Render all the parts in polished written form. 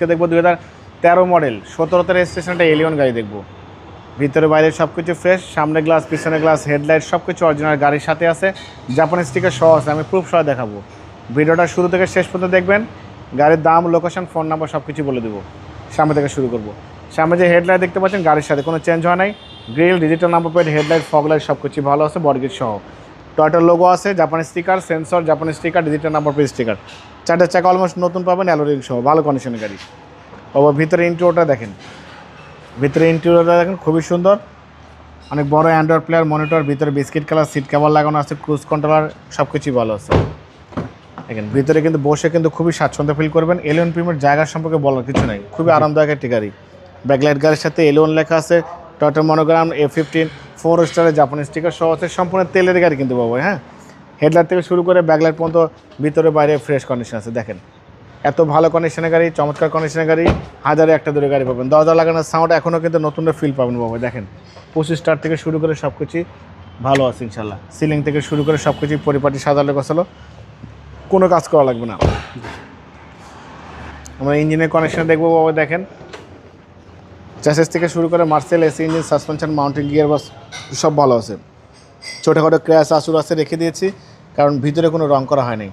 আজকে দেখবো 2013 model 17 রেজিস্ট্রেশনটা Allion গাড়ি দেখবো। ভিতরে বাইরে সব কিছু ফ্রেশ, সামনে গ্লাস পিছনে গ্লাস হেডলাইট সব কিছু অরিজিনাল গাড়ির সাথে আছে, জাপানি স্টিকার সহ আছে। আমি প্রুফ সহ দেখাবো। ভিডিওটা শুরু থেকে শেষ পর্যন্ত দেখবেন। গাড়ির দাম, লোকেশন, ফোন নাম্বার সব কিছু বলে দেবো। সামনে থেকে শুরু করব। সামনে যে হেডলাইট দেখতে পাচ্ছেন গাড়ির সাথে কোনো চেঞ্জ হয় নাই। Grill, digital number plate, headlight, fog light সব কিছু ভালো আছে, বডিকিট সহ। টয়টার লোগো আছে, জাপানি স্টিকার, সেন্সর, জাপানি sticker, digital number plate sticker. চারটে চাকা অলমোস্ট নতুন পাবেন, অ্যালোরিং সহ, ভালো কন্ডিশনের গাড়ি। ভিতরে ইন্টেরিয়রটা দেখেন, ভিতরে ইন্টেরিয়রটা দেখেন খুবই সুন্দর, অনেক বড় অ্যান্ড্রয়েড প্লেয়ার, মনিটর, ভিতরে বিস্কিট কালার সিট কভার লাগানো আছে, ক্রুজ কন্ট্রোলার সব কিছুই ভালো আছে। দেখেন ভিতরে কিন্তু বসে কিন্তু খুবই স্বাচ্ছন্দ্য ফিল করবেন। এলিয়ন প্রিমিয়ার জায়গার সম্পর্কে বলার কিছু নাই, খুবই আরামদায়ক একটি গাড়ি। ব্যাকলাইট গাড়ির সাথে এলিয়ন লেখা আছে, টয়টা মনোগ্রাম, A15 4 স্টারের জাপানি স্টিকার সহ আছে। সম্পূর্ণ তেলের গাড়ি কিন্তু বাবু, হ্যাঁ। হেডলাইট থেকে শুরু করে ব্যাকলাইট পর্যন্ত ভিতরে বাইরে ফ্রেশ কন্ডিশন আছে। দেখেন এত ভালো কন্ডিশনের গাড়ি, চমৎকার কন্ডিশনের গাড়ি, হাজারে একটা দূরে গাড়ি পাবেন। দরজা লাগানোর সাউন্ড এখনও কিন্তু নতুন ফিল পাবেন বাবু। দেখেন 25 স্টার থেকে শুরু করে সব কিছুই ভালো আছে ইনশাল্লাহ। সিলিং থেকে শুরু করে সব কিছুই পরিপাটি সাজালো গোছালো, কোনো কাজ করা লাগবে না। আমরা ইঞ্জিনের কানেকশন দেখবো বাবা। দেখেন চ্যাসিস থেকে শুরু করে Marcel, AC engine, suspension, mountain gear box সব ভালো আছে। ছোটোখাটো ক্র্যাশ আসুর আছে রেখে দিয়েছি, কারণ ভিতরে কোনো রং করা হয় নাই।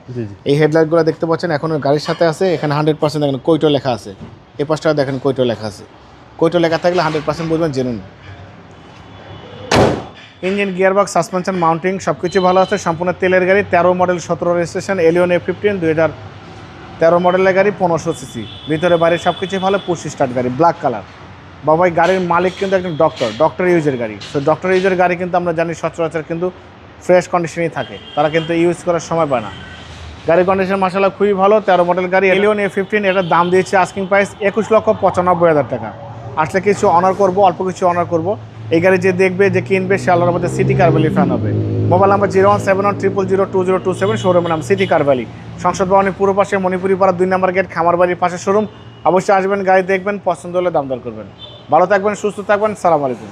এই হেডলাইটগুলো দেখতে পাচ্ছেন এখনও গাড়ির সাথে আছে। এখানে 100% দেখেন কৈটো লেখা আছে, এই পাশটাও দেখেন কৈটো লেখা আছে। কৈটো লেখা থাকলে 100% বুঝবেন genuine. Engine, gearbox, suspension, mounting সব কিছু ভালো আছে। সম্পূর্ণ তেলের গাড়ি, 13 মডেল 17 রেজিস্ট্রেশন, এলিয়ন A15 2013 মডেলের গাড়ি, 1500 সিসি। ভিতরে বাইরে সব কিছু ভালো, 25 স্টার্ট গাড়ি, ব্ল্যাক কালার। বাবাই গাড়ির মালিক কিন্তু একজন ডক্টর ইউজের গাড়ি। তো ডক্টর ইউজের গাড়ি কিন্তু আমরা জানি সচরাচর কিন্তু ফ্রেশ কন্ডিশনেই থাকে, তারা কিন্তু ইউজ করার সময় পায় না। গাড়ির কন্ডিশন মাশাআল্লাহ খুবই ভালো। 13 মডেল গাড়ি, এলিয়ন A15। এটার দাম দিয়েছে আস্কিং প্রাইস 21,95,000 টাকা। আসলে কিছু অনার করবো, অল্প কিছু অনার করবো। এই গাড়ি যে দেখবে, যে কিনবে, সে আল্লাহর মধ্যে সিটি কার ভ্যালি ফ্যান হবে। মোবাইল নাম্বার 01710002027, শোরুমের নাম সিটি কার ভ্যালি, সংসদ ভবনের পূর্ব পাশে, মণিপুরি পাড়া 2 নম্বর গেট, খামার বাড়ির পাশে শোরুম। অবশ্যই আসবেন, গাড়ি দেখবেন, পছন্দ হলে দাম দর করবেন। ভালো থাকবেন, সুস্থ থাকবেন, সালাম আলাইকুম।